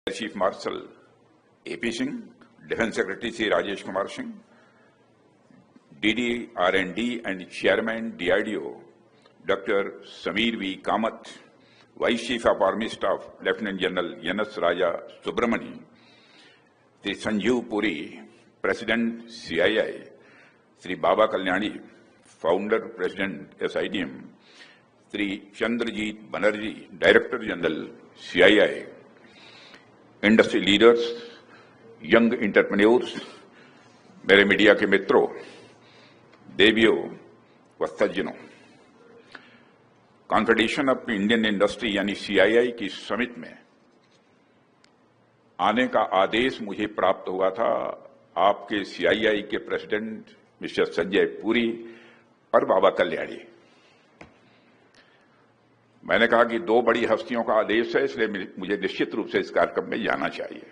Chief marshal AP Singh, defence secretary Shri Rajesh Kumar Singh, DDR&D and chairman DRDO doctor Sameer V. Kamat, vice chief of army staff lieutenant general NS Raja Subramani, Shri Sanjiv Puri, president CII, Shri Baba Kalyani, founder president SIDM, Shri Chandrajit Banerjee, director general CII, industry leaders, young entrepreneurs, मेरे media के मित्रों, देवियों व सज्जनों, confederation of Indian industry यानी CII की summit में आने का आदेश मुझे प्राप्त हुआ था आपके CII के प्रेसिडेंट मिस्टर संजय पुरी और बाबा कल्याणी। मैंने कहा कि दो बड़ी हस्तियों का आदेश है, इसलिए मुझे निश्चित रूप से इस कार्यक्रम में जाना चाहिए।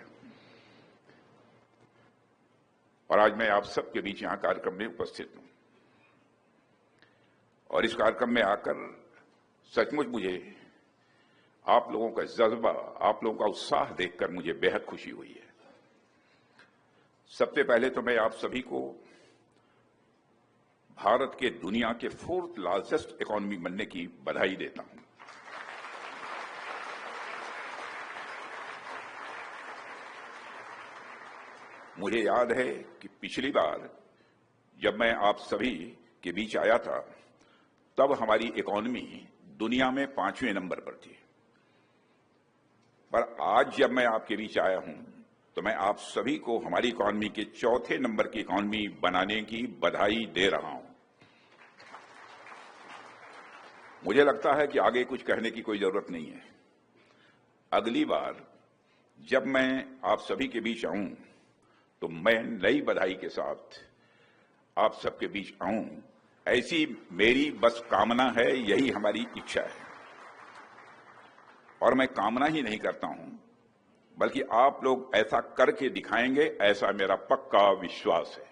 और आज मैं आप सबके बीच यहां कार्यक्रम में उपस्थित हूं और इस कार्यक्रम में आकर सचमुच मुझे आप लोगों का जज्बा, आप लोगों का उत्साह देखकर मुझे बेहद खुशी हुई है। सबसे पहले तो मैं आप सभी को भारत के दुनिया के 4th लार्जेस्ट इकोनॉमी बनने की बधाई देता हूं। मुझे याद है कि पिछली बार जब मैं आप सभी के बीच आया था तब हमारी इकोनॉमी दुनिया में 5वें नंबर पर थी, पर आज जब मैं आपके बीच आया हूं तो मैं आप सभी को हमारी इकोनॉमी के 4थे नंबर की इकोनॉमी बनाने की बधाई दे रहा हूं। मुझे लगता है कि आगे कुछ कहने की कोई जरूरत नहीं है। अगली बार जब मैं आप सभी के बीच आऊं तो मैं नई बधाई के साथ आप सबके बीच आऊं, ऐसी मेरी बस कामना है, यही हमारी इच्छा है। और मैं कामना ही नहीं करता हूं बल्कि आप लोग ऐसा करके दिखाएंगे, ऐसा मेरा पक्का विश्वास है।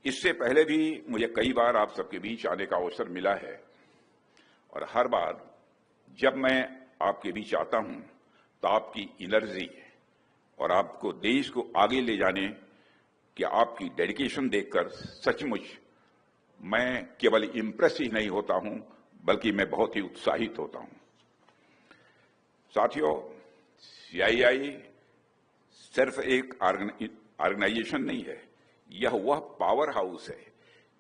इससे पहले भी मुझे कई बार आप सबके बीच आने का अवसर मिला है और हर बार जब मैं आपके बीच आता हूं तो आपकी एनर्जी और आपको देश को आगे ले जाने की आपकी डेडिकेशन देखकर सचमुच मैं केवल इंप्रेस ही नहीं होता हूं बल्कि मैं बहुत ही उत्साहित होता हूं। साथियों, CII सिर्फ एक ऑर्गेनाइजेशन नहीं है, यह वह पावर हाउस है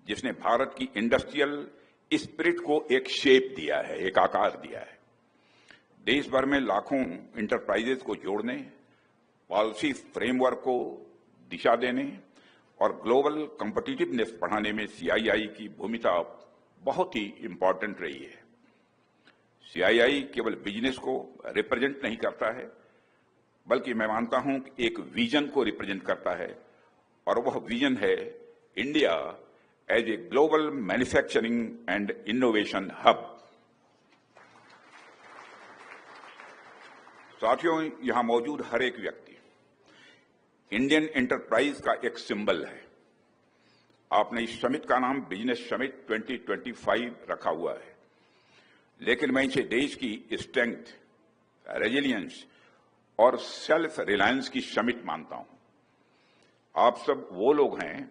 जिसने भारत की इंडस्ट्रियल स्पिरिट को एक शेप दिया है, एक आकार दिया है। देश भर में लाखों इंटरप्राइजेज को जोड़ने, पॉलिसी फ्रेमवर्क को दिशा देने और ग्लोबल कॉम्पिटिटिवनेस बढ़ाने में CII की भूमिका बहुत ही इंपॉर्टेंट रही है। CII केवल बिजनेस को रिप्रेजेंट नहीं करता है बल्कि मैं मानता हूं कि एक विजन को रिप्रेजेंट करता है और वह विजन है India as a global manufacturing and innovation hub. साथियों, यहां मौजूद हर एक व्यक्ति इंडियन एंटरप्राइज का एक सिंबल है। आपने इस समिट का नाम बिजनेस समिट 2025 रखा हुआ है, लेकिन मैं इसे देश की स्ट्रेंथ, रेजिलियंस और सेल्फ रिलायंस की समिट मानता हूं। आप सब वो लोग हैं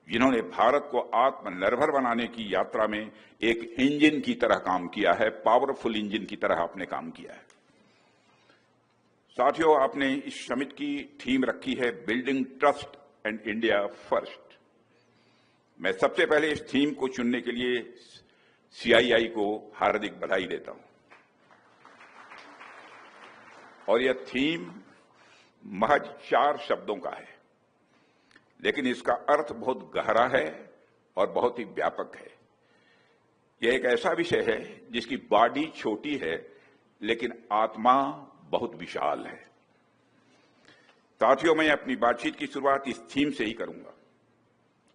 जिन्होंने भारत को आत्मनिर्भर बनाने की यात्रा में एक इंजन की तरह काम किया है, पावरफुल इंजन की तरह आपने काम किया है। साथियों, आपने इस समिट की थीम रखी है building trust and India first. मैं सबसे पहले इस थीम को चुनने के लिए CII को हार्दिक बधाई देता हूं। और यह थीम महज 4 शब्दों का है, लेकिन इसका अर्थ बहुत गहरा है और बहुत ही व्यापक है। यह एक ऐसा विषय है जिसकी बॉडी छोटी है लेकिन आत्मा बहुत विशाल है। साथियों, मैं अपनी बातचीत की शुरुआत इस थीम से ही करूंगा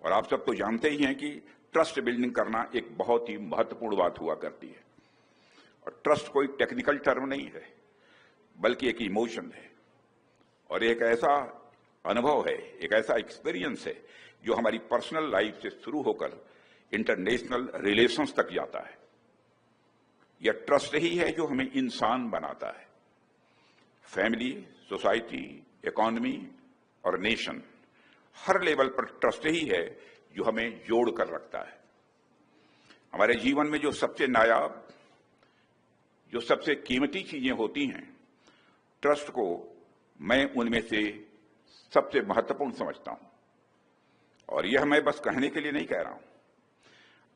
और आप सब तो जानते ही हैं कि ट्रस्ट बिल्डिंग करना एक बहुत ही महत्वपूर्ण बात हुआ करती है। और ट्रस्ट कोई टेक्निकल टर्म नहीं है बल्कि एक इमोशन है और एक ऐसा अनुभव है, एक ऐसा एक्सपीरियंस है जो हमारी पर्सनल लाइफ से शुरू होकर इंटरनेशनल रिलेशंस तक जाता है। यह ट्रस्ट ही है जो हमें इंसान बनाता है। फैमिली, सोसाइटी, इकोनॉमी और नेशन, हर लेवल पर ट्रस्ट ही है जो हमें जोड़ कर रखता है। हमारे जीवन में जो सबसे नायाब, जो सबसे कीमती चीजें होती हैं, ट्रस्ट को मैं उनमें से सबसे महत्वपूर्ण समझता हूं। और यह मैं बस कहने के लिए नहीं कह रहा हूं,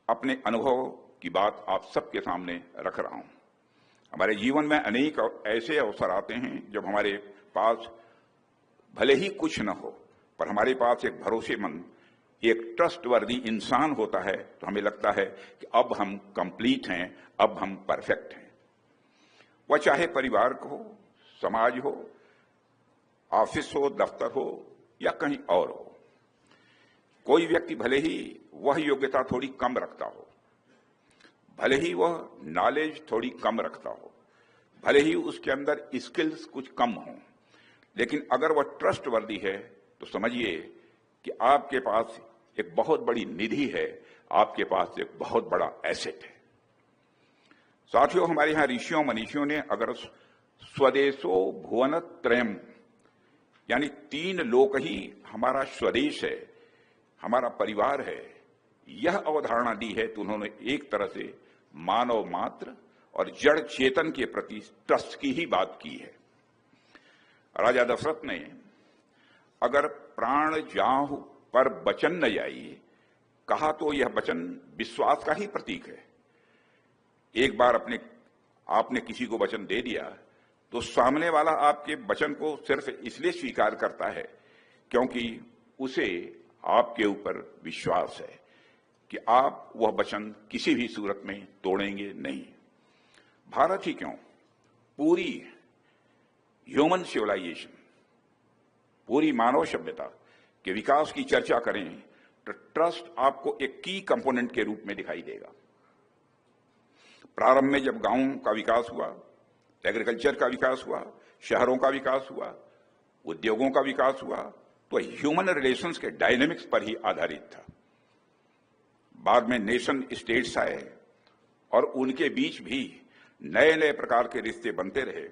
अपने अनुभव की बात आप सबके सामने रख रहा हूं। हमारे जीवन में अनेक ऐसे अवसर आते हैं जब हमारे पास भले ही कुछ न हो, पर हमारे पास एक भरोसेमंद, एक ट्रस्टवर्दी इंसान होता है, तो हमें लगता है कि अब हम कंप्लीट हैं, अब हम परफेक्ट हैं। वह चाहे परिवार हो, समाज हो, ऑफिस हो, दफ्तर हो या कहीं और हो। कोई व्यक्ति भले ही वह योग्यता थोड़ी कम रखता हो, भले ही वह नॉलेज थोड़ी कम रखता हो, भले ही उसके अंदर स्किल्स कुछ कम हो, लेकिन अगर वह ट्रस्टवर्दी है तो समझिए कि आपके पास एक बहुत बड़ी निधि है, आपके पास एक बहुत बड़ा एसेट है। साथियों, हमारे यहां ऋषियों मनीषियों ने अगर स्वदेशो भुवन त्रयम, यानी 3 लोक ही हमारा स्वदेश है, हमारा परिवार है, यह अवधारणा दी है, तो उन्होंने एक तरह से मानव मात्र और जड़ चेतन के प्रति ट्रस्ट की ही बात की है। राजा दशरथ ने अगर प्राण जाहु पर बचन न जाइए कहा, तो यह वचन विश्वास का ही प्रतीक है। एक बार आपने किसी को वचन दे दिया तो सामने वाला आपके वचन को सिर्फ इसलिए स्वीकार करता है क्योंकि उसे आपके ऊपर विश्वास है कि आप वह वचन किसी भी सूरत में तोड़ेंगे नहीं। भारत ही क्यों, पूरी ह्यूमन सिविलाइजेशन, पूरी मानव सभ्यता के विकास की चर्चा करें तो ट्रस्ट आपको एक की कंपोनेंट के रूप में दिखाई देगा। प्रारंभ में जब गांवों का विकास हुआ, एग्रीकल्चर का विकास हुआ, शहरों का विकास हुआ, उद्योगों का विकास हुआ, तो ह्यूमन रिलेशंस के डायनेमिक्स पर ही आधारित था। बाद में नेशन स्टेट्स आए और उनके बीच भी नए नए प्रकार के रिश्ते बनते रहे,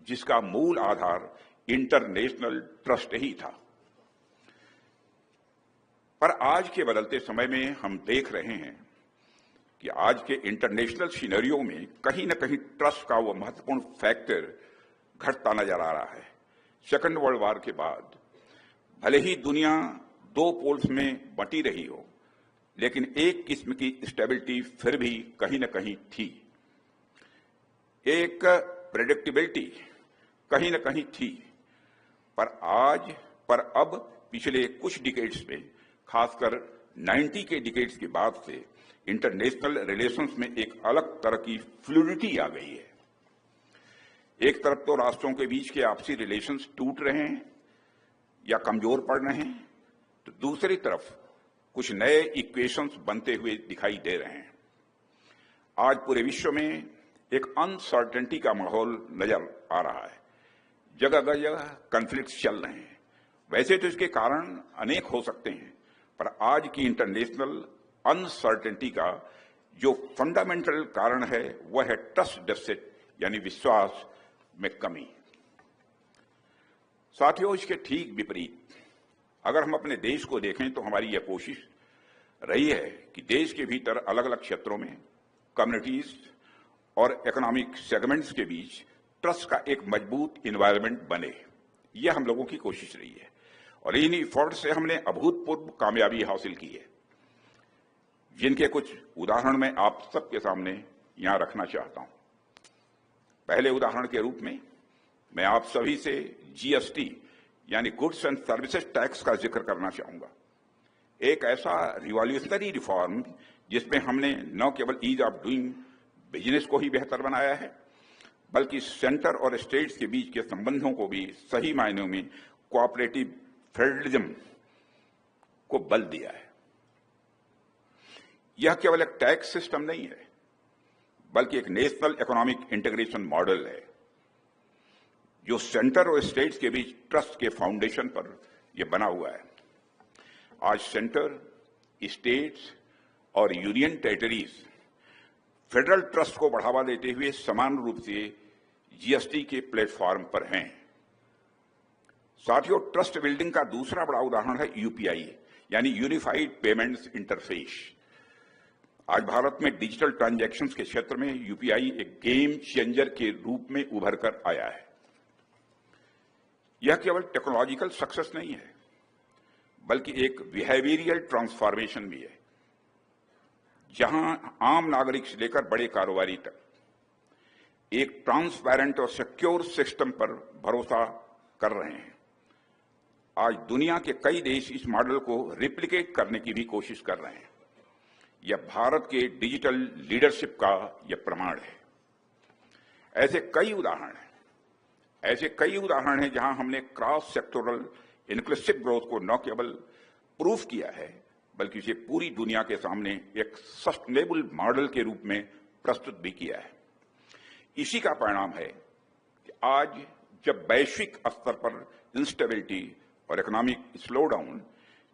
जिसका मूल आधार इंटरनेशनल ट्रस्ट ही था। पर आज के बदलते समय में हम देख रहे हैं कि आज के इंटरनेशनल सिनेरियो में कहीं न कहीं ट्रस्ट का वो महत्वपूर्ण फैक्टर घटता नजर आ रहा है। सेकेंड वर्ल्ड वॉर के बाद भले ही दुनिया 2 पोल्स में बंटी रही हो, लेकिन एक किस्म की स्टेबिलिटी फिर भी कहीं न कहीं थी, एक प्रेडिक्टेबिलिटी कहीं न कहीं थी। पर अब पिछले कुछ डिकेड्स में, खासकर 90 के डिकेड्स के बाद से इंटरनेशनल रिलेशंस में एक अलग तरह की फ्लूइडिटी आ गई है। एक तरफ तो राष्ट्रों के बीच के आपसी रिलेशंस टूट रहे हैं या कमजोर पड़ रहे हैं, तो दूसरी तरफ कुछ नए इक्वेशंस बनते हुए दिखाई दे रहे हैं। आज पूरे विश्व में एक अनसर्टेनिटी का माहौल नजर आ रहा है, जगह जगह कॉन्फ्लिक्ट्स चल रहे हैं। वैसे तो इसके कारण अनेक हो सकते हैं, पर आज की इंटरनेशनल अनसर्टेनिटी का जो फंडामेंटल कारण है वह है ट्रस्ट डेफिसिट, यानी विश्वास में कमी। साथियों, इसके ठीक विपरीत अगर हम अपने देश को देखें तो हमारी यह कोशिश रही है कि देश के भीतर अलग अलग क्षेत्रों में कम्युनिटीज और इकोनॉमिक सेगमेंट्स के बीच ट्रस्ट का एक मजबूत इन्वायरमेंट बने। यह हम लोगों की कोशिश रही है और इन एफर्ट से हमने अभूतपूर्व कामयाबी हासिल की है, जिनके कुछ उदाहरण मैं आप सबके सामने यहां रखना चाहता हूं। पहले उदाहरण के रूप में मैं आप सभी से जीएसटी यानी गुड्स एंड सर्विसेज टैक्स का जिक्र करना चाहूंगा। एक ऐसा रिवॉल्यूशनरी रिफॉर्म जिसमें हमने न केवल ईज ऑफ डूइंग बिजनेस को ही बेहतर बनाया है, बल्कि सेंटर और स्टेट्स के बीच के संबंधों को भी सही मायनों में कोऑपरेटिव फेडरलिज्म को बल दिया है। यह केवल एक टैक्स सिस्टम नहीं है, बल्कि एक नेशनल इकोनॉमिक इंटीग्रेशन मॉडल है जो सेंटर और स्टेट्स के बीच ट्रस्ट के फाउंडेशन पर यह बना हुआ है। आज सेंटर, स्टेट्स और यूनियन टेरिटरीज फेडरल ट्रस्ट को बढ़ावा देते हुए समान रूप से जीएसटी के प्लेटफॉर्म पर हैं। साथियों, ट्रस्ट बिल्डिंग का दूसरा बड़ा उदाहरण है यूपीआई, यानी यूनिफाइड पेमेंट्स इंटरफेस। आज भारत में डिजिटल ट्रांजैक्शंस के क्षेत्र में यूपीआई एक गेम चेंजर के रूप में उभर कर आया है। यह केवल टेक्नोलॉजिकल सक्सेस नहीं है, बल्कि एक बिहेवियरल ट्रांसफॉर्मेशन भी है, जहां आम नागरिक से लेकर बड़े कारोबारी तक एक ट्रांसपेरेंट और सिक्योर सिस्टम पर भरोसा कर रहे हैं। आज दुनिया के कई देश इस मॉडल को रिप्लिकेट करने की भी कोशिश कर रहे हैं। यह भारत के डिजिटल लीडरशिप का यह प्रमाण है। ऐसे कई उदाहरण हैं जहां हमने क्रॉस सेक्टोरल इंक्लूसिव ग्रोथ को न केवल प्रूफ किया है, बल्कि इसे पूरी दुनिया के सामने एक सस्टेनेबल मॉडल के रूप में प्रस्तुत भी किया है। इसी का परिणाम है कि आज जब वैश्विक स्तर पर इंस्टेबिलिटी और इकोनॉमिक स्लोडाउन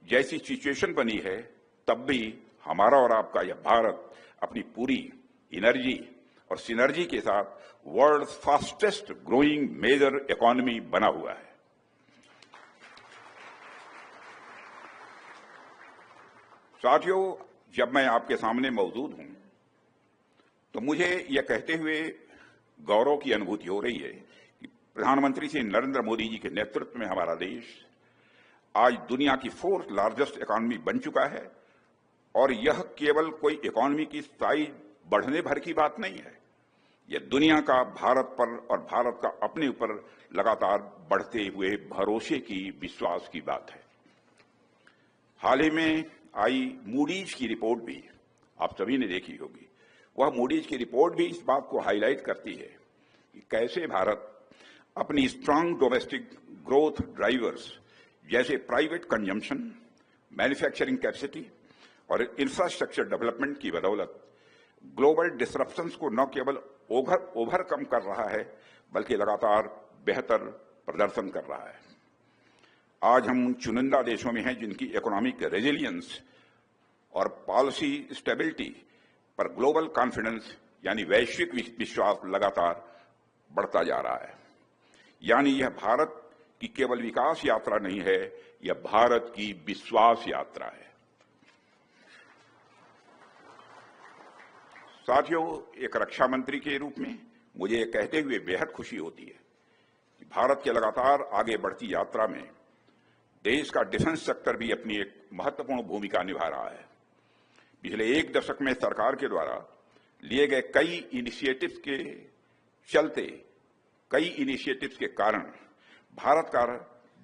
जैसी सिचुएशन बनी है, तब भी हमारा और आपका यह भारत अपनी पूरी एनर्जी और सिनर्जी के साथ world fastest growing major economy बना हुआ है। साथियों, जब मैं आपके सामने मौजूद हूं, तो मुझे यह कहते हुए गौरव की अनुभूति हो रही है कि प्रधानमंत्री श्री नरेंद्र मोदी जी के नेतृत्व में हमारा देश आज दुनिया की 4th लार्जेस्ट इकोनॉमी बन चुका है। और यह केवल कोई इकोनॉमी की साइज बढ़ने भर की बात नहीं है, यह दुनिया का भारत पर और भारत का अपने ऊपर लगातार बढ़ते हुए भरोसे की, विश्वास की बात है। हाल ही में आई मूडीज की रिपोर्ट भी आप सभी ने देखी होगी। वह मूडीज की रिपोर्ट भी इस बात को हाईलाइट करती है कि कैसे भारत अपनी स्ट्रांग डोमेस्टिक ग्रोथ ड्राइवर्स जैसे प्राइवेट कंजम्पशन, मैन्युफैक्चरिंग कैपेसिटी और इंफ्रास्ट्रक्चर डेवलपमेंट की बदौलत ग्लोबल डिसरप्शंस को न केवल ओवरकम कर रहा है, बल्कि लगातार बेहतर प्रदर्शन कर रहा है। आज हम चुनिंदा देशों में हैं जिनकी इकोनॉमिक रेजिलियंस और पॉलिसी स्टेबिलिटी पर ग्लोबल कॉन्फिडेंस यानी वैश्विक विश्वास लगातार बढ़ता जा रहा है। यानी यह भारत की केवल विकास यात्रा नहीं है, यह भारत की विश्वास यात्रा है। साथियों, एक रक्षा मंत्री के रूप में मुझे यह कहते हुए बेहद खुशी होती है कि भारत के लगातार आगे बढ़ती यात्रा में देश का डिफेंस सेक्टर भी अपनी एक महत्वपूर्ण भूमिका निभा रहा है। पिछले एक दशक में सरकार के द्वारा लिए गए कई इनिशिएटिव्स के कारण भारत का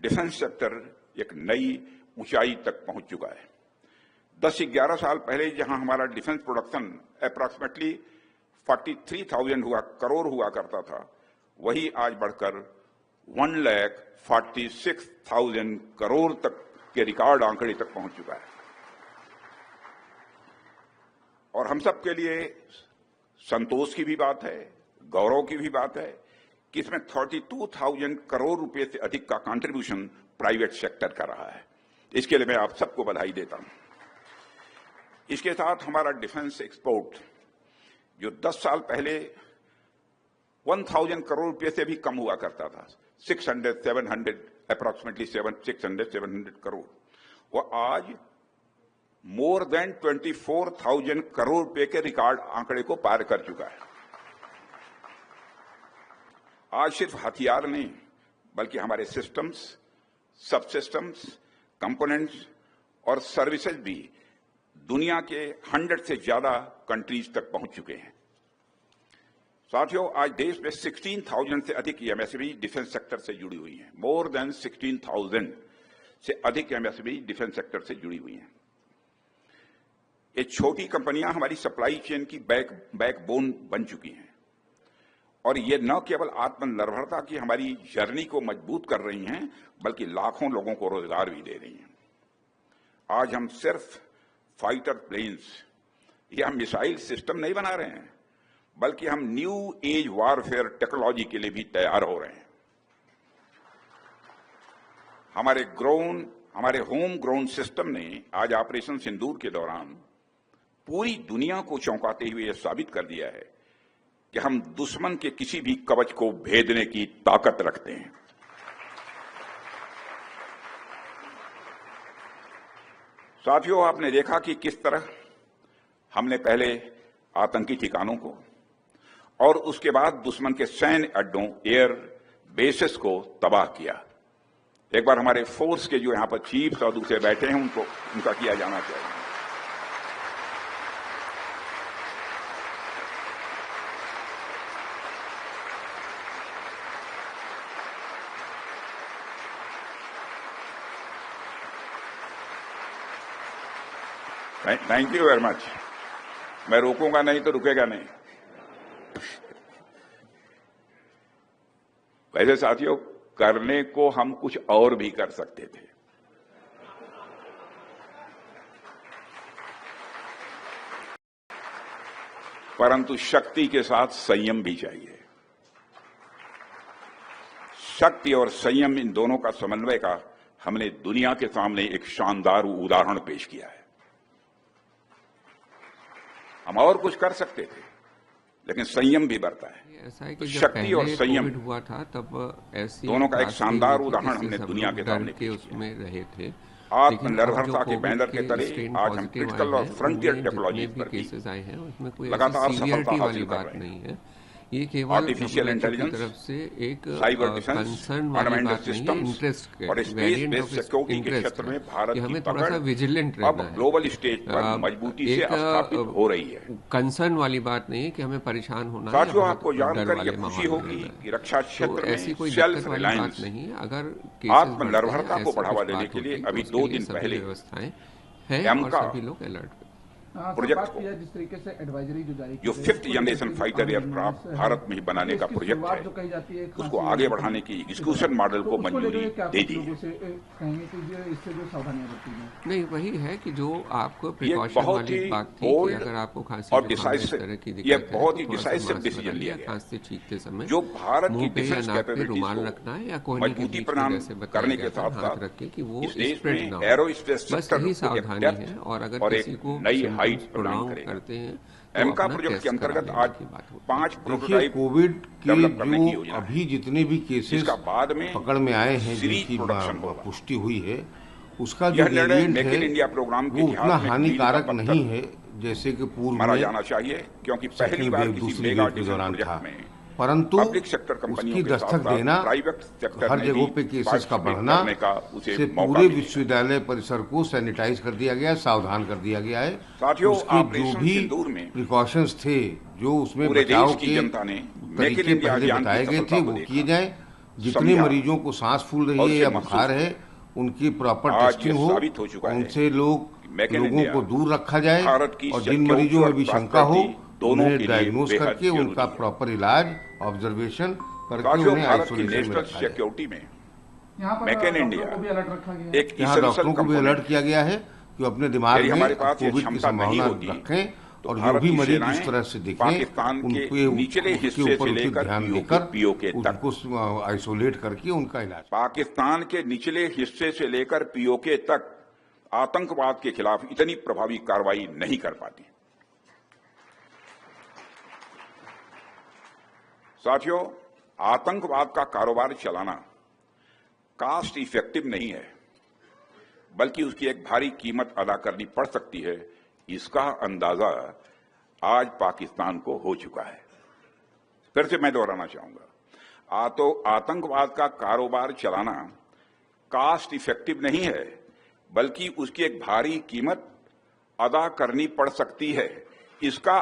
डिफेंस सेक्टर एक नई ऊंचाई तक पहुंच चुका है। 10 से 11 साल पहले जहां हमारा डिफेंस प्रोडक्शन अप्रॉक्सीमेटली 43,000 करोड़ हुआ करता था, वही आज बढ़कर 1,46,000 करोड़ तक के रिकॉर्ड आंकड़े तक पहुंच चुका है। और हम सब के लिए संतोष की भी बात है, गौरव की भी बात है कि इसमें 32,000 करोड़ रुपए से अधिक का कंट्रीब्यूशन प्राइवेट सेक्टर का रहा है। इसके लिए मैं आप सबको बधाई देता हूं। इसके साथ हमारा डिफेंस एक्सपोर्ट जो 10 साल पहले 1,000 करोड़ रुपए से भी कम हुआ करता था, 600-700 करोड़, वो आज मोर देन 24,000 करोड़ रुपए के रिकॉर्ड आंकड़े को पार कर चुका है। आज सिर्फ हथियार नहीं, बल्कि हमारे सिस्टम्स, सब सिस्टम्स, कंपोनेंट्स और सर्विसेज भी दुनिया के 100 से ज्यादा कंट्रीज तक पहुंच चुके हैं। साथियों, आज देश में 16,000 से अधिक एमएसएमई डिफेंस सेक्टर से जुड़ी हुई हैं। मोर देन 16,000 से अधिक एमएसएमई डिफेंस सेक्टर से जुड़ी हुई हैं। ये छोटी कंपनियां हमारी सप्लाई चेन की बैकबोन बन चुकी हैं और ये न केवल आत्मनिर्भरता की हमारी जर्नी को मजबूत कर रही हैं, बल्कि लाखों लोगों को रोजगार भी दे रही हैं। आज हम सिर्फ फाइटर प्लेन्स या मिसाइल सिस्टम नहीं बना रहे हैं, बल्कि हम न्यू एज वारफेयर टेक्नोलॉजी के लिए भी तैयार हो रहे हैं। हमारे होम ग्रोन सिस्टम ने आज ऑपरेशन सिंदूर के दौरान पूरी दुनिया को चौंकाते हुए यह साबित कर दिया है कि हम दुश्मन के किसी भी कवच को भेदने की ताकत रखते हैं। साथियों, आपने देखा कि किस तरह हमने पहले आतंकी ठिकानों को और उसके बाद दुश्मन के सैन्य अड्डों, एयर बेसेस को तबाह किया। एक बार हमारे फोर्स के जो यहां पर चीफ्स और दूसरे बैठे हैं उनका किया जाना चाहिए। Thank you very much. मैं रोकूंगा नहीं तो रुकेगा नहीं। वैसे साथियों, करने को हम कुछ और भी कर सकते थे। परंतु शक्ति के साथ संयम भी चाहिए। शक्ति और संयम, इन दोनों का समन्वय का हमने दुनिया के सामने एक शानदार उदाहरण पेश किया है। हम और कुछ कर सकते थे, लेकिन संयम भी बढ़ता है। ऐसा है तो कि शक्ति और संयम हुआ था तब ऐसी दोनों का एक शानदार उदाहरण हमने दुनिया के सामने पेश उसमें रहे थे। आत्मनिर्भरता के बैनर के तले आज हम क्रिटिकल और फ्रंटियर टेक्नोलॉजीज पर केसेस आए हैं उसमें कोई लगातार सफलता वाली हासिल कर बात रहे नहीं हैं। है। ये केवल आर्टिफिशियल इंटेलिजेंस, तरफ से एक साइबर डिफेंस, कंसर्न वाली फंडामेंटल बात नहीं है, सिस्टम्स इंटरेस्ट और स्पेस बेस्ड सिक्योरिटी के क्षेत्र में भारत की हमें थोड़ा सा पकड़ विजिलेंट अब रहना है। ग्लोबल स्टेज पर मजबूती से स्थापित हो रही है। कंसर्न वाली बात नहीं है कि हमें परेशान होना है। साथियों, आपको जानकर यह खुशी होगी कि रक्षा क्षेत्र में सेल्फ रिलायंस, अगर आत्मनिर्भरता को बढ़ावा देने के लिए अभी 2 दिन पहले व्यवस्थाएं हैं और सभी लोग अलर्ट प्रोजेक्ट को, जिस तरीके से एडवाइजरी जो जारी जो 5th generation fighter aircraft Bharat में ही बनाने का प्रोजेक्ट है, उसको आगे बढ़ाने की एग्जीक्यूशन मॉडल को मंजूरी दे दी है। नहीं, वही है कि जो आपको प्रिकॉशन वाली बात थी कि अगर आपको खांसी और डिसाइसिव, यह बहुत ही डिसाइसिव डिसीजन लिया गया खांसते छींकते समय जो भारत की डिफेंस रुमाल कैपेबिलिटीज रखना है या को मजबूती प्रदान करने के साथ साथ रखे कि वो इस देश स्प्रेड में ना हो। एरोस्पेस बस सेक्टर यही को एक सावधानी डेप्थ है। और अगर और एक किसी को नई हाइट प्रदान प्रोलॉन्ग करेगा। करते हैं तो एमका अपना प्रोजेक्ट के टेस्ट करा अंतर्गत लेने आज की बात होती है। 5 देखिए, प्रोटोटाइप कोविड के डेवलप करने की जो योजना अभी जितने भी केसेस जिसका बाद में पकड़ में आए हैं, सीरीज जिनकी प्रोडक्शन होगा। पुष्टि हुई है, उसका जो यह निर्णय वेरिएंट मेक इन है इंडिया प्रोग्राम के वो इतिहास उतना में हानिकारक मील का नहीं है जैसे कि पूर्व माना में जाना चाहिए, क्योंकि पहली सेकेंड बार वेव, किसी दूसरी मेगा वेव के डिफेंस दौरान प्रोजेक्ट था। में परंतु पब्लिक सेक्टर कंपनियों उसकी के दस्तक साथ-साथ देना, प्राइवेट सेक्टर हर ने जगहों भी पे केसेस का पार्टिसिपेट बढ़ना करने का उसे से मौका पूरे मिलेगा। विश्वविद्यालय परिसर को सैनिटाइज कर दिया गया, सावधान कर दिया गया है। साथियों, उसके जो ऑपरेशन भी सिंदूर में प्रिकॉशंस थे, जो उसमें पूरे बचाव देश की के जनता ने मेक इन तरीके इंडिया पहले अभियान की बताए गए सफलता थे को वो देखा, किए जाएं। जितने समझा मरीजों को सांस फूल रही और है उसे या महसूस बुखार है, उनकी प्रॉपर आज ये टेस्टिंग हो, साबित हो चुका है उनसे मेक इन लोगों इंडिया को दूर रखा जाए भारत की और जिन सिक्योरिटी मरीजों में और भी शंका हो प्रॉस्पेरिटी दोनों के उन्हें लिए डायग्नोज बेहद करके जरूरी उनका है। प्रॉपर इलाज, ऑब्जर्वेशन करके साथियों, उन्हें भारत की आइसोलेशन में नेशनल रखा जाए। सिक्योरिटी में यहाँ पर मेक इन डॉक्टरों इंडिया को भी अलर्ट रखा गया है। एक यहाँ इसेंशियल डॉक्टरों को भी कंपोनेंट अलर्ट किया गया है कि अपने दिमाग यदि में हमारे पास ये कोविड की क्षमता नहीं संभावना होती रखें तो और जो भारत भी की मरीज सेनाएं इस तरह से दिखें पाकिस्तान के निचले उसके हिस्से ऊपर से उचित लेकर ध्यान पीओके देकर तक, उनको आइसोलेट करके उनका इलाज। पाकिस्तान के निचले हिस्से से लेकर पीओके तक आतंकवाद के खिलाफ इतनी प्रभावी कार्रवाई नहीं कर पाती। साथियों, आतंकवाद का कारोबार चलाना कास्ट इफेक्टिव नहीं है, बल्कि उसकी एक भारी कीमत अदा करनी पड़ सकती है। इसका अंदाजा आज पाकिस्तान को हो चुका है। फिर से मैं दोहराना चाहूंगा, तो आतंकवाद का कारोबार चलाना कास्ट इफेक्टिव नहीं है, बल्कि उसकी एक भारी कीमत अदा करनी पड़ सकती है। इसका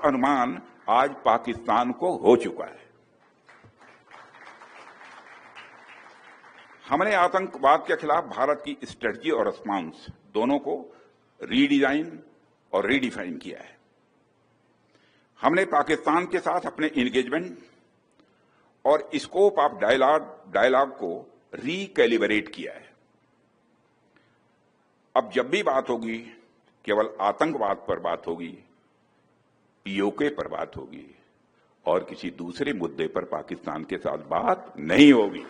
अनुमान आज पाकिस्तान को हो चुका है। हमने आतंकवाद के खिलाफ भारत की स्ट्रेटजी और रिस्पांस दोनों को रीडिजाइन और रीडिफाइन किया है। हमने पाकिस्तान के साथ अपने एंगेजमेंट और स्कोप ऑफ डायलॉग को रीकैलिब्रेट किया है। अब जब भी बात होगी, केवल आतंकवाद पर बात होगी, पीओके पर बात होगी और किसी दूसरे मुद्दे पर पाकिस्तान के साथ बात नहीं होगी।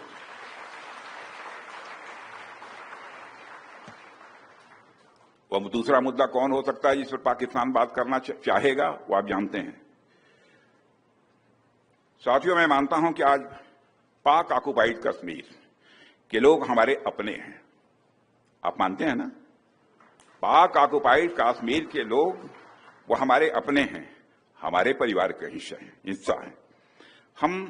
वह दूसरा मुद्दा कौन हो सकता है जिस पर पाकिस्तान बात करना चाहेगा, वो आप जानते हैं। साथियों, मैं मानता हूं कि आज पाक ऑक्युपाइड कश्मीर के लोग हमारे अपने हैं। आप मानते हैं ना? पाक ऑक्युपाइड कश्मीर के लोग वो हमारे अपने हैं, हमारे परिवार के हिस्सा हैं। हम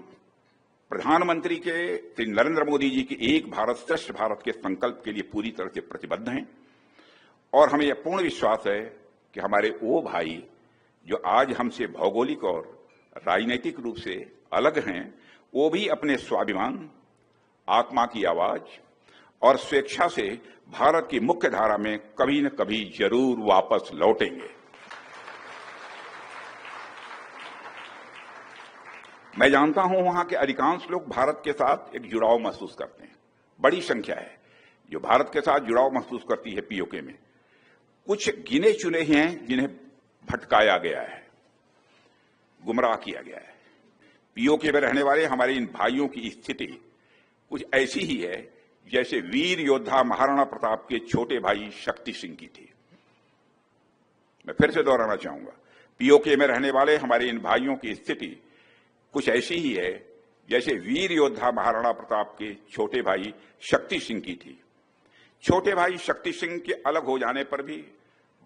प्रधानमंत्री के श्री नरेंद्र मोदी जी की एक भारत श्रेष्ठ भारत के संकल्प के लिए पूरी तरह से प्रतिबद्ध हैं और हमें यह पूर्ण विश्वास है कि हमारे वो भाई जो आज हमसे भौगोलिक और राजनीतिक रूप से अलग हैं, वो भी अपने स्वाभिमान, आत्मा की आवाज और स्वेच्छा से भारत की मुख्य धारा में कभी न कभी जरूर वापस लौटेंगे। मैं जानता हूं वहां के अधिकांश लोग भारत के साथ एक जुड़ाव महसूस करते हैं। बड़ी संख्या है जो भारत के साथ जुड़ाव महसूस करती है पीओके में। कुछ गिने चुने ही हैं जिन्हें भटकाया गया है, गुमराह किया गया है। पीओके में रहने वाले हमारे इन भाइयों की स्थिति कुछ ऐसी ही है जैसे वीर योद्धा महाराणा प्रताप के छोटे भाई शक्ति सिंह की थी। मैं फिर से दोहराना चाहूंगा, पीओके में रहने वाले हमारे इन भाइयों की स्थिति कुछ ऐसी ही है जैसे वीर योद्धा महाराणा प्रताप के छोटे भाई शक्ति सिंह की थी। छोटे भाई शक्ति सिंह के अलग हो जाने पर भी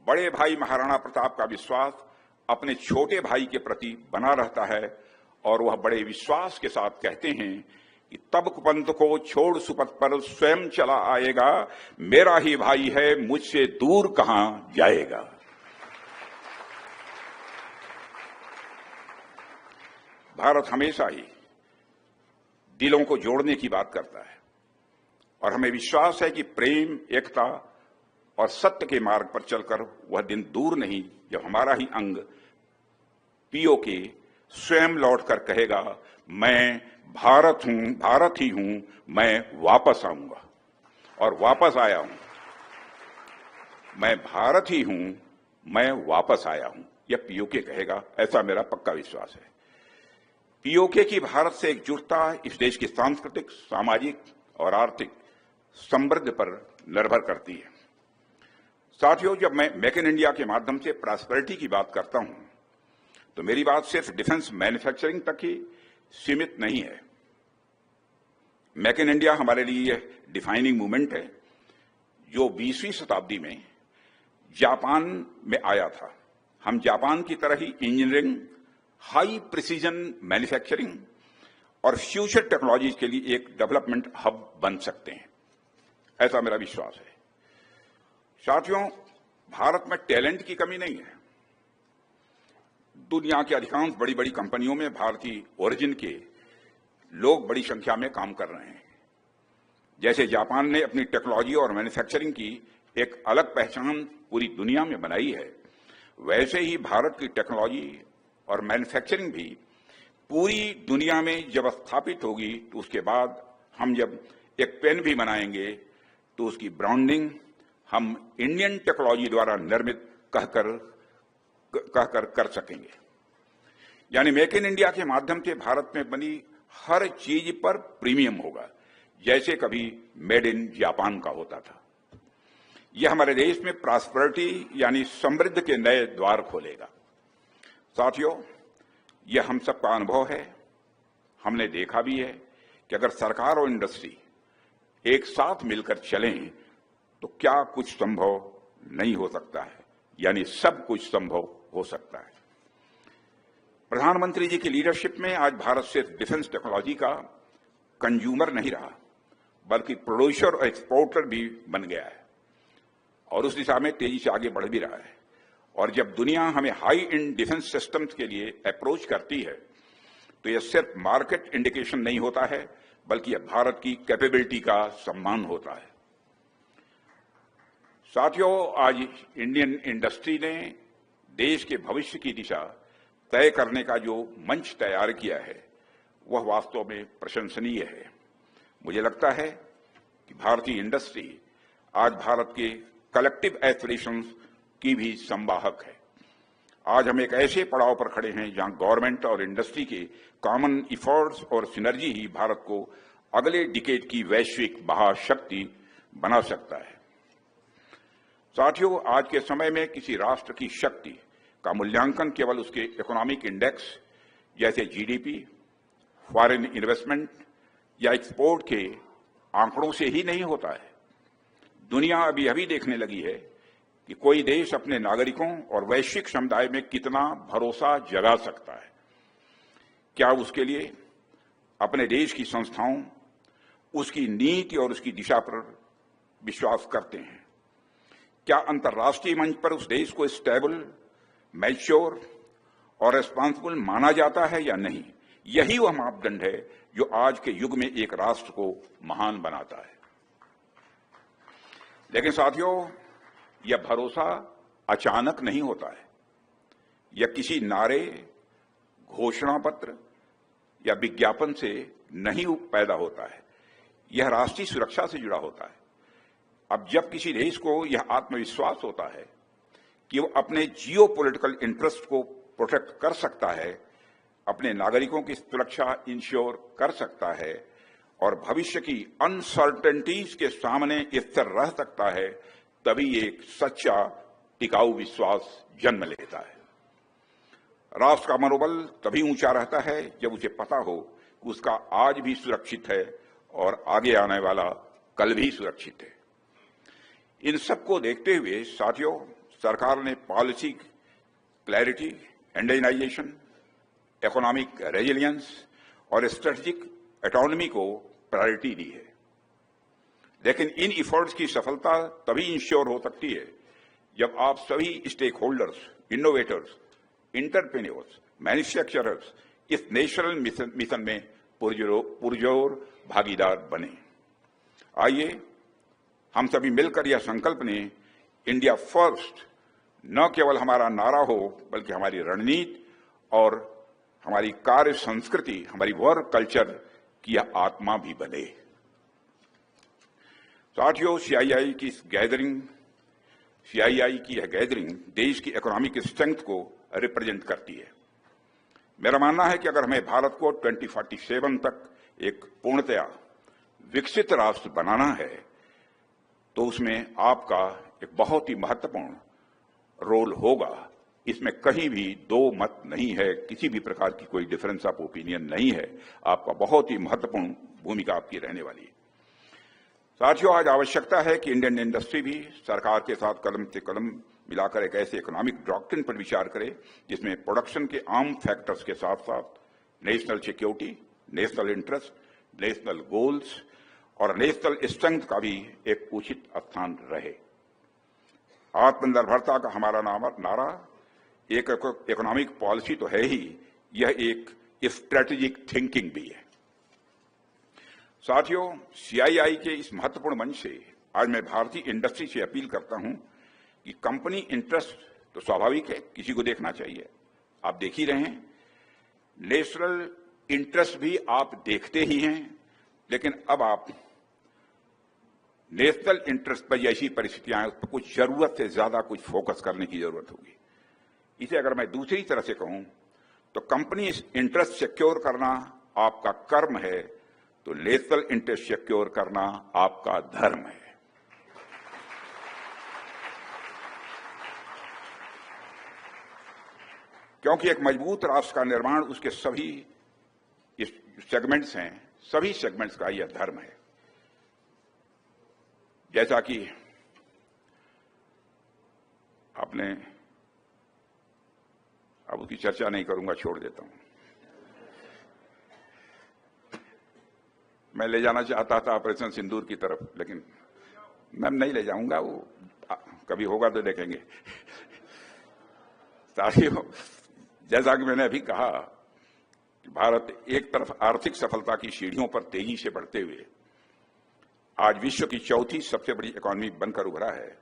बड़े भाई महाराणा प्रताप का विश्वास अपने छोटे भाई के प्रति बना रहता है और वह बड़े विश्वास के साथ कहते हैं कि तब कुपंथ को छोड़ सुपथ पर स्वयं चला आएगा, मेरा ही भाई है मुझसे दूर कहां जाएगा। भारत हमेशा ही दिलों को जोड़ने की बात करता है और हमें विश्वास है कि प्रेम, एकता और सत्य के मार्ग पर चलकर वह दिन दूर नहीं जब हमारा ही अंग पीओके स्वयं लौटकर कहेगा, मैं भारत हूं, भारत ही हूं, मैं वापस आऊंगा। और वापस आया हूं, मैं भारत ही हूं, मैं वापस आया हूं, यह पीओके कहेगा, ऐसा मेरा पक्का विश्वास है। पीओके की भारत से एकजुटता इस देश की सांस्कृतिक, सामाजिक और आर्थिक समृद्धि पर निर्भर करती है। साथियों, जब मैं मेक इन इंडिया के माध्यम से प्रॉस्पेरिटी की बात करता हूं तो मेरी बात सिर्फ डिफेंस मैन्युफैक्चरिंग तक ही सीमित नहीं है। मेक इन इंडिया हमारे लिए यह डिफाइनिंग मूवमेंट है जो 20वीं शताब्दी में जापान में आया था। हम जापान की तरह ही इंजीनियरिंग, हाई प्रिसीजन मैन्युफैक्चरिंग और फ्यूचर टेक्नोलॉजी के लिए एक डेवलपमेंट हब बन सकते हैं, ऐसा मेरा विश्वास है। साथियों, भारत में टैलेंट की कमी नहीं है। दुनिया की अधिकांश बड़ी बड़ी कंपनियों में भारतीय ओरिजिन के लोग बड़ी संख्या में काम कर रहे हैं। जैसे जापान ने अपनी टेक्नोलॉजी और मैन्युफैक्चरिंग की एक अलग पहचान पूरी दुनिया में बनाई है, वैसे ही भारत की टेक्नोलॉजी और मैन्युफैक्चरिंग भी पूरी दुनिया में जब स्थापित होगी तो उसके बाद हम जब एक पेन भी बनाएंगे तो उसकी ब्रांडिंग हम इंडियन टेक्नोलॉजी द्वारा निर्मित कहकर कर सकेंगे। यानी मेक इन इंडिया के माध्यम से भारत में बनी हर चीज पर प्रीमियम होगा, जैसे कभी मेड इन जापान का होता था। यह हमारे देश में प्रॉस्पेरिटी यानी समृद्धि के नए द्वार खोलेगा। साथियों, यह हम सबका अनुभव है। हमने देखा भी है कि अगर सरकार और इंडस्ट्री एक साथ मिलकर चलें तो क्या कुछ संभव नहीं हो सकता है, यानी सब कुछ संभव हो सकता है। प्रधानमंत्री जी की लीडरशिप में आज भारत सिर्फ डिफेंस टेक्नोलॉजी का कंज्यूमर नहीं रहा, बल्कि प्रोड्यूसर और एक्सपोर्टर भी बन गया है और उस दिशा में तेजी से आगे बढ़ भी रहा है। और जब दुनिया हमें हाई एंड डिफेंस सिस्टम्स के लिए अप्रोच करती है तो यह सिर्फ मार्केट इंडिकेशन नहीं होता है, बल्कि यह भारत की कैपेबिलिटी का सम्मान होता है। साथियों, आज इंडियन इंडस्ट्री ने देश के भविष्य की दिशा तय करने का जो मंच तैयार किया है वह वास्तव में प्रशंसनीय है। मुझे लगता है कि भारतीय इंडस्ट्री आज भारत के कलेक्टिव एस्पिरेशंस की भी संवाहक है। आज हम एक ऐसे पड़ाव पर खड़े हैं जहां गवर्नमेंट और इंडस्ट्री के कॉमन इफर्ट्स और सिनर्जी ही भारत को अगले डिकेड की वैश्विक महाशक्ति बना सकता है। साथियों, आज के समय में किसी राष्ट्र की शक्ति का मूल्यांकन केवल उसके इकोनॉमिक इंडेक्स जैसे जीडीपी, फॉरेन इन्वेस्टमेंट या एक्सपोर्ट के आंकड़ों से ही नहीं होता है। दुनिया अभी यह भी देखने लगी है कि कोई देश अपने नागरिकों और वैश्विक समुदाय में कितना भरोसा जगा सकता है। क्या उसके लिए अपने देश की संस्थाओं, उसकी नीति और उसकी दिशा पर विश्वास करते हैं? क्या अंतर्राष्ट्रीय मंच पर उस देश को स्टेबल, मैच्योर और रिस्पॉन्सिबल माना जाता है या नहीं? यही वह मापदंड है जो आज के युग में एक राष्ट्र को महान बनाता है। लेकिन साथियों, यह भरोसा अचानक नहीं होता है। यह किसी नारे, घोषणा पत्र या विज्ञापन से नहीं पैदा होता है। यह राष्ट्रीय सुरक्षा से जुड़ा होता है। अब जब किसी देश को यह आत्मविश्वास होता है कि वो अपने जियोपॉलिटिकल इंटरेस्ट को प्रोटेक्ट कर सकता है, अपने नागरिकों की सुरक्षा इंश्योर कर सकता है और भविष्य की अनसर्टेनिटीज के सामने स्थिर रह सकता है, तभी एक सच्चा टिकाऊ विश्वास जन्म लेता है। राष्ट्र का मनोबल तभी ऊंचा रहता है जब उसे पता हो कि उसका आज भी सुरक्षित है और आगे आने वाला कल भी सुरक्षित है। इन सबको देखते हुए साथियों, सरकार ने policy clarity, Indianisation, economic resilience और स्ट्रेटेजिक ऑटोनॉमी को प्रायोरिटी दी है। लेकिन इन एफर्ट्स की सफलता तभी इंश्योर हो सकती है जब आप सभी stakeholders, innovators, entrepreneurs, manufacturers इस नेशनल मिशन में पुरजोर भागीदार बने। आइए हम सभी मिलकर यह संकल्प लें, इंडिया फर्स्ट न केवल हमारा नारा हो बल्कि हमारी रणनीति और हमारी कार्य संस्कृति, हमारी वर्क कल्चर की यह आत्मा भी बने। साथियों, सीआईआई की यह गैदरिंग देश की इकोनॉमिक स्ट्रेंथ को रिप्रेजेंट करती है। मेरा मानना है कि अगर हमें भारत को 2047 तक एक पूर्णतया विकसित राष्ट्र बनाना है तो उसमें आपका एक बहुत ही महत्वपूर्ण रोल होगा। इसमें कहीं भी दो मत नहीं है, किसी भी प्रकार की कोई डिफरेंस ऑफ ओपिनियन नहीं है। आपका बहुत ही महत्वपूर्ण भूमिका आपकी रहने वाली है। साथियों, आज आवश्यकता है कि इंडियन इंडस्ट्री भी सरकार के साथ कदम से कदम मिलाकर एक ऐसे इकोनॉमिक डॉक्ट्रिन पर विचार करे जिसमें प्रोडक्शन के आम फैक्टर्स के साथ साथ national security, national interest, national goals और नेशनल स्ट्रेंथ का भी एक उचित स्थान रहे। आत्मनिर्भरता का हमारा नारा एक इकोनॉमिक पॉलिसी तो है ही, यह एक स्ट्रेटेजिक थिंकिंग भी है। साथियों, सीआईआई के इस महत्वपूर्ण मंच से आज मैं भारतीय इंडस्ट्री से अपील करता हूं कि कंपनी इंटरेस्ट तो स्वाभाविक है, किसी को देखना चाहिए, आप देख ही रहे हैं। नेशनल इंटरेस्ट भी आप देखते ही हैं, लेकिन अब आप नेशनल इंटरेस्ट पर जैसी परिस्थितियां हैं उस पर कुछ जरूरत से ज्यादा कुछ फोकस करने की जरूरत होगी। इसे अगर मैं दूसरी तरह से कहूं तो कंपनी इंटरेस्ट सिक्योर करना आपका कर्म है, तो नेशनल इंटरेस्ट सिक्योर करना आपका धर्म है। क्योंकि एक मजबूत राष्ट्र का निर्माण उसके सभी सेगमेंट्स हैं, सभी सेगमेंट्स का यह धर्म है। जैसा कि आपने, अब उसकी चर्चा नहीं करूंगा, छोड़ देता हूं। मैं ले जाना चाहता था ऑपरेशन सिंदूर की तरफ, लेकिन मैं नहीं ले जाऊंगा, वो कभी होगा तो देखेंगे। साथियों, जैसा कि मैंने अभी कहा कि भारत एक तरफ आर्थिक सफलता की सीढ़ियों पर तेजी से बढ़ते हुए आज विश्व की चौथी सबसे बड़ी इकॉनमी बनकर उभरा है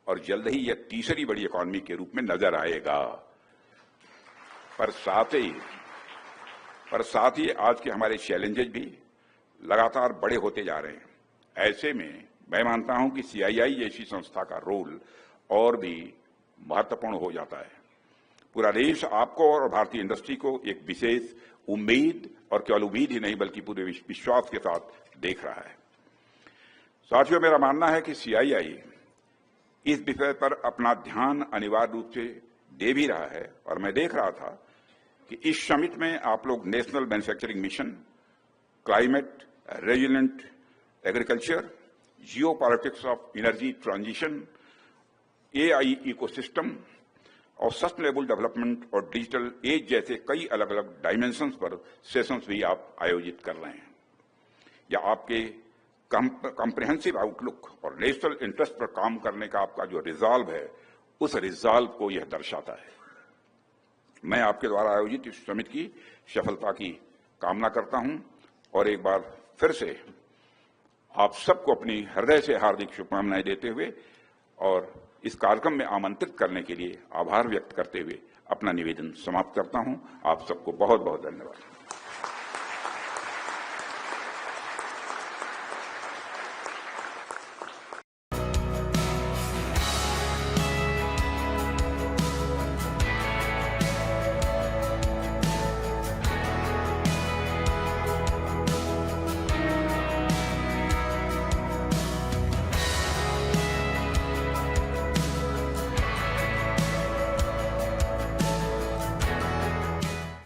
और जल्द ही यह तीसरी बड़ी इकॉनमी के रूप में नजर आएगा। पर साथ ही आज के हमारे चैलेंजेस भी लगातार बड़े होते जा रहे हैं। ऐसे में मैं मानता हूं कि सीआईआई जैसी संस्था का रोल और भी महत्वपूर्ण हो जाता है। पूरा देश आपको और भारतीय इंडस्ट्री को एक विशेष उम्मीद, और केवल उम्मीद ही नहीं बल्कि पूरे विश्वास के साथ देख रहा है। साथियों, मेरा मानना है कि सीआईआई इस विषय पर अपना ध्यान अनिवार्य रूप से दे भी रहा है। और मैं देख रहा था कि इस समिट में आप लोग national manufacturing mission, climate resilient agriculture, Jio politics of energy transition, AI ecosystem और सस्टेनेबल डेवलपमेंट और डिजिटल एज जैसे कई अलग अलग डायमेंशंस पर सेशंस भी आप आयोजित कर रहे हैं। या आपके कॉम्प्रिहेंसिव आउटलुक और नेशनल इंटरेस्ट पर काम करने का आपका जो रिजॉल्व है, उस रिजॉल्व को यह दर्शाता है। मैं आपके द्वारा आयोजित इस समिट की सफलता की कामना करता हूं और एक बार फिर से आप सबको अपनी हृदय से हार्दिक शुभकामनाएं देते हुए और इस कार्यक्रम में आमंत्रित करने के लिए आभार व्यक्त करते हुए अपना निवेदन समाप्त करता हूं। आप सबको बहुत बहुत धन्यवाद।